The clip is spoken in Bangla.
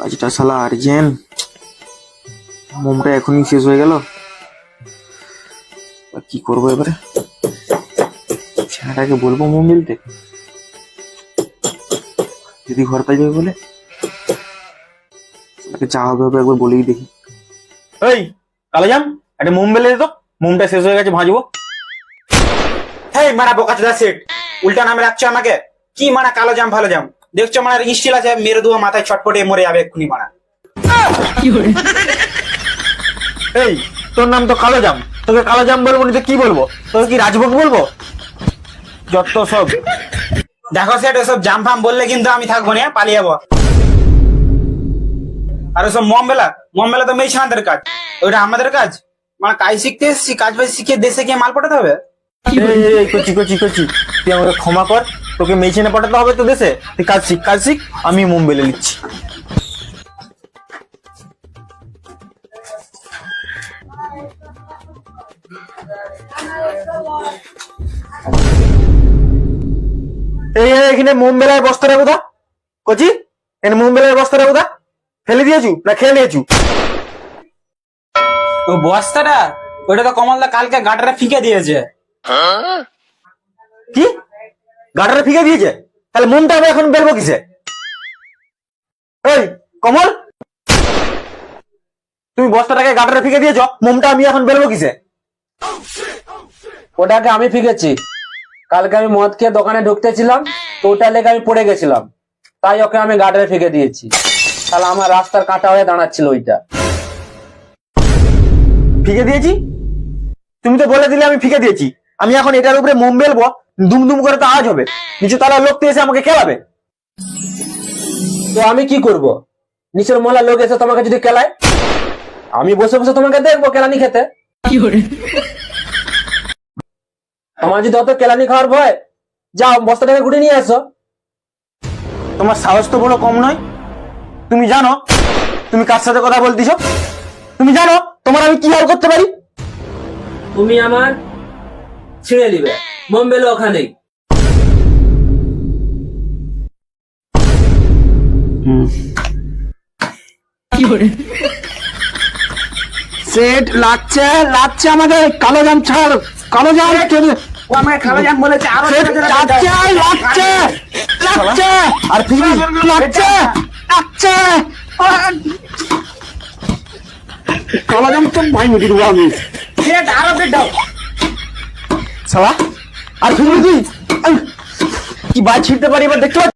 কাজটা শালা আর্জেন্ট, মোমটা এখনই শেষ হয়ে গেল। কি করবো এবারে? ছেলেটাকে বলবো মোম মিলতে, যদি ঘর পাই যাবে বলে যা হবে হবে একবার বলেই দেখি। এই কালাজাম, একটা মোম বেলে দে তো, মোমটা শেষ হয়ে গেছে, ভাজবো। হেই মারা বোকাচোদা সেট, উল্টা নামে রাখছো আমাকে। কি মারা কালো জাম ভালো জাম দেখছো মারা, স্টিল আছে, মেরে দেবো মাথায় ছটপটে মরে যাবে এক্ষুনি মারা। এই তোর নাম তো কালোজাম, তোকে কালোজাম বলবো না তো কি বলবো? তোকে কি রাজভোগ বলবো? যত সব। দেখো সেট, ওসব জাম ফাম বললে কিন্তু আমি থাকবো না, পালিয়ে যাবো। আর ওসব মমবেলা তো মেয়ে ছানাদের কাজ, ওইটা আমাদের কাজ। মানে কাজ শিখতে এসেছি, কাজ বাজ শিখে দেশে গিয়ে মাল পাঠাতে হবে। এই কচি কচি কচি, তুই আমাকে ক্ষমা কর, তোকে মেশিনে পাঠাতে হবে তো দেশে। তুই কাজ শিখ, আমি মোম বেলে নিচ্ছি। এখানে মোম বেলার বস্তাটা কোথা? কচি, এখানে মোম বেলার বস্তাটা কোথা? ফেলে দিয়েছু না খেয়ে নিয়েছু? ও বস্তাটা, ওইটা তো কমলদা কালকে গাটারে ফিকে দিয়েছে। কি গাটারে ফিকে দিয়েছে? তাহলে মোমটা আমি এখন বেরবো কিসে? এই কমল, তুমি বস্তাটাকে গাটারে ফিকে দিয়েছ, মোমটা আমি এখন বেরবো কিসে? ওটাকে আমি ফিকেছি। কালকে আমি মদ খেয়ে দোকানে ঢুকতেছিলাম, তো ওটা লেগে আমি পড়ে গেছিলাম, তাই ওকে আমি গার্ডারে ফেঁকে দিয়েছি। তাহলে আমার রাস্তার কাঁটা হয়ে দাঁড়াচ্ছিল ওইটা। ফিকে দিয়েছি? তুমি তো বলে দিলে আমি ফিকে দিয়েছি। আমি এখন এটার উপরে মোম বেলবো, দুম দুম করে তো আওয়াজ হবে, নিচু তলার লোক তো এসে আমাকে খেলাবে। তো আমি কি করব? নিচের মহলার লোক এসে তোমাকে যদি কেলায়, আমি বসে বসে তোমাকে দেখবো কেলানি খেতে। তোমার যদি অত কেলানি খাওয়ার ভয়, যাও বস্তাটাকে ঘুরে নিয়ে আসো। তোমার সাহস তো বড় কম নয়। তুমি জানো তুমি কার সাথে কথা বলতেছ? তুমি জানো তোমার আমি কি হাল করতে পারি? তুমি আমার ছিঁড়ে নিবে, মোম বেলো ওখানেই। সেট লাগছে আমাকে, কালো জাম ছাড়, কালো জাম ও আমাকে কালো জাম বলেছে, আরো লাগছে আর ফিরি লাগছে কালো জাম তো ভাই মিটি দেবো আমি। সেট আরো বেট দাও সালা আর ফিরি কি বাই ছিড়তে পারি এবার দেখতে পাচ্ছি।